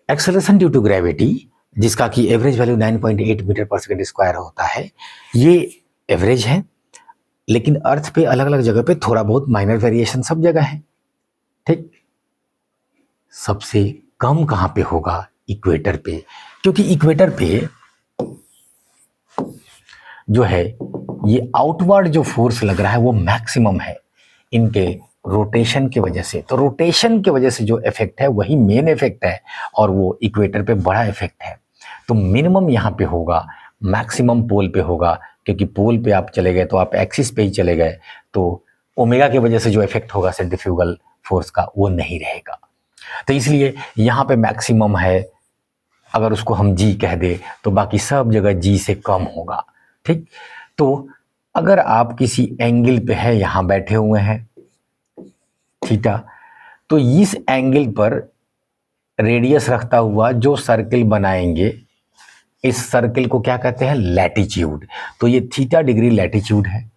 Acceleration due to gravity जिसका कि average value 9.8 metre पर सेकंड स्क्वायर होता है, ये एवरेज है, लेकिन अर्थ पे अलग अलग जगह पे थोड़ा बहुत माइनर वेरिएशन सब जगह है। ठीक, सबसे कम कहां पे होगा? इक्वेटर पे, क्योंकि इक्वेटर पे जो है ये आउटवर्ड जो फोर्स लग रहा है वो मैक्सिमम है इनके रोटेशन की वजह से। तो रोटेशन की वजह से जो इफेक्ट है वही मेन इफेक्ट है और वो इक्वेटर पे बड़ा इफेक्ट है। तो मिनिमम यहाँ पे होगा, मैक्सिमम पोल पे होगा, क्योंकि पोल पे आप चले गए तो आप एक्सिस पे ही चले गए, तो ओमेगा की वजह से जो इफेक्ट होगा सेंट्रीफ्यूगल फोर्स का वो नहीं रहेगा। तो इसलिए यहाँ पे मैक्सिमम है, अगर उसको हम जी कह दे तो बाकी सब जगह जी से कम होगा। ठीक, तो अगर आप किसी एंगल पे है, यहां बैठे हुए हैं थीटा, तो इस एंगल पर रेडियस रखता हुआ जो सर्किल बनाएंगे, इस सर्किल को क्या कहते हैं? लैटिट्यूड। तो ये थीटा डिग्री लैटिट्यूड है,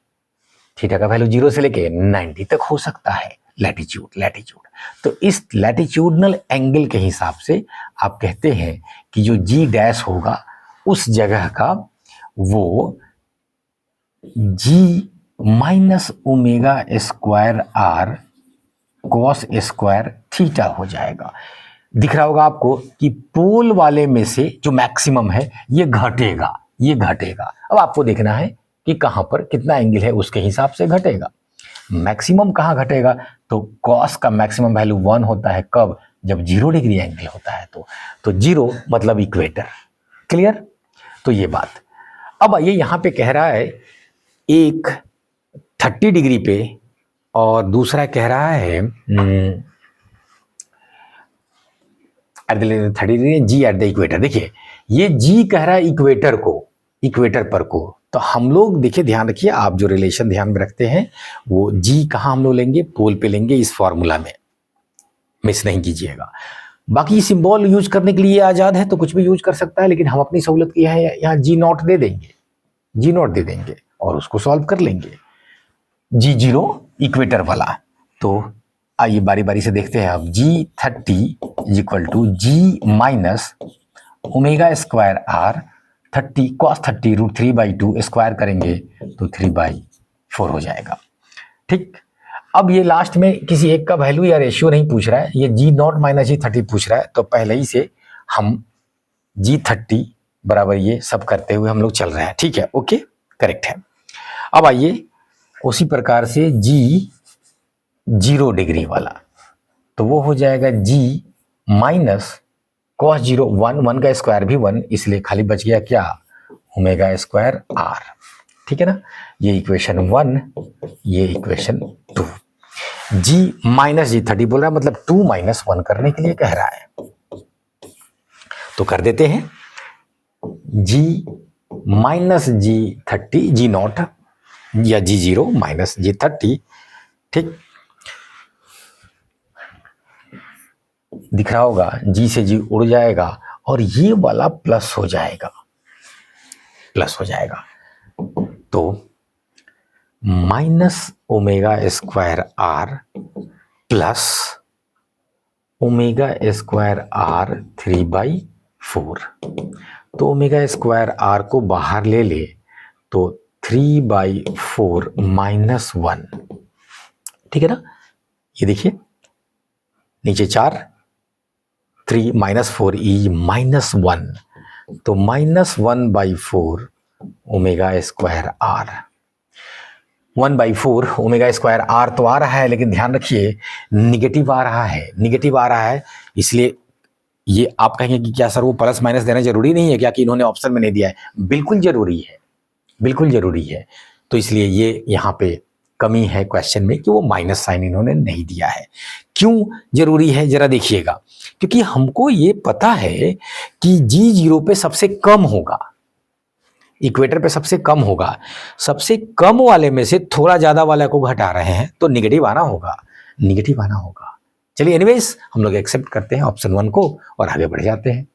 थीटा का वैल्यू 0 से लेके 90 तक हो सकता है लैटिट्यूड। तो इस लैटिट्यूडनल एंगल के हिसाब से आप कहते हैं कि जो जी डैश होगा उस जगह का वो g minus omega square r cos square theta हो जाएगा। दिख रहा होगा आपको कि पोल वाले में से जो मैक्सिमम है ये घटेगा, ये घटेगा। अब आपको देखना है कि कहां पर कितना एंगल है, उसके हिसाब से घटेगा। मैक्सिमम कहां घटेगा? तो कॉस का मैक्सिमम वैल्यू 1 होता है, कब? जब 0 डिग्री एंगल होता है। तो 0 मतलब इक्वेटर। क्लियर? तो ये बात। अब आइए यहां पे कह रहा है एक 30 डिग्री पे और दूसरा कह रहा है 30 degree G at the equator. देखिए ये जी कह रहा है इक्वेटर को, इक्वेटर पर को। तो हम लोग देखिए, ध्यान रखिए, आप जो रिलेशन ध्यान में रखते हैं वो जी कहां हम लोग लेंगे? पोल पे लेंगे, इस फॉर्मूला में, मिस नहीं कीजिएगा। बाकी सिंबल यूज करने के लिए आजाद है, तो कुछ भी यूज कर सकता है, लेकिन हम अपनी सहूलत की है यहाँ जी नॉट दे देंगे, जी नॉट दे देंगे और उसको सॉल्व कर लेंगे। G0 इक्वेटर वाला। तो आइए बारी बारी से देखते हैं। अब G30 is equal to G minus omega square R 30 cos 30 √3/2 square करेंगे तो 3/4 हो जाएगा। ठीक, अब ये लास्ट में किसी एक का वैल्यू या रेशियो नहीं पूछ रहा है, ये G0 माइनस G30 पूछ रहा है। तो पहले ही से हम G30 बराबर ये सब करते हुए हम लोग चल रहे हैं। ठीक है, ओके, करेक्ट है। अब आइए उसी प्रकार से G0 डिग्री वाला, तो वो हो जाएगा G माइनस कॉस 0 1 का स्क्वायर भी 1, इसलिए खाली बच गया क्या? Omega square R. ठीक है ना, ये इक्वेशन 1, ये इक्वेशन 2। G माइनस G30 बोल रहा है, मतलब 2 माइनस 1 करने के लिए कह रहा है, तो कर देते हैं। G माइनस G30 G0 या G0 माइनस G30। ठीक, दिख रहा होगा, G से G उड़ जाएगा और ये वाला प्लस हो जाएगा, प्लस हो जाएगा। तो minus omega square R plus omega square R 3/4। तो ओमेगा स्क्वायर आर को बाहर ले ले तो 3/4 माइनस 1। ठीक है ना, ये देखिए नीचे 4, 3 माइनस 4 इज माइनस 1, तो minus 1/4 omega square R. 1/4 omega square R तो आ रहा है, लेकिन ध्यान रखिए निगेटिव आ रहा है, निगेटिव आ रहा है, इसलिए ये आप कहेंगे कि क्या सर वो प्लस माइनस देना जरूरी नहीं है क्या, कि इन्होंने ऑप्शन में नहीं दिया है? बिल्कुल जरूरी है, बिल्कुल जरूरी है। तो इसलिए ये यहाँ पे कमी है क्वेश्चन में कि वो माइनस साइन इन्होंने नहीं दिया है। क्यों जरूरी है जरा देखिएगा, क्योंकि हमको ये पता है कि G0 पे सबसे कम होगा, इक्वेटर पे सबसे कम होगा, सबसे कम वाले में से थोड़ा ज्यादा वाले को घटा रहे हैं, तो निगेटिव आना होगा, निगेटिव आना होगा। चलिए एनीवेज हम लोग एक्सेप्ट करते हैं ऑप्शन 1 को और आगे बढ़ जाते हैं।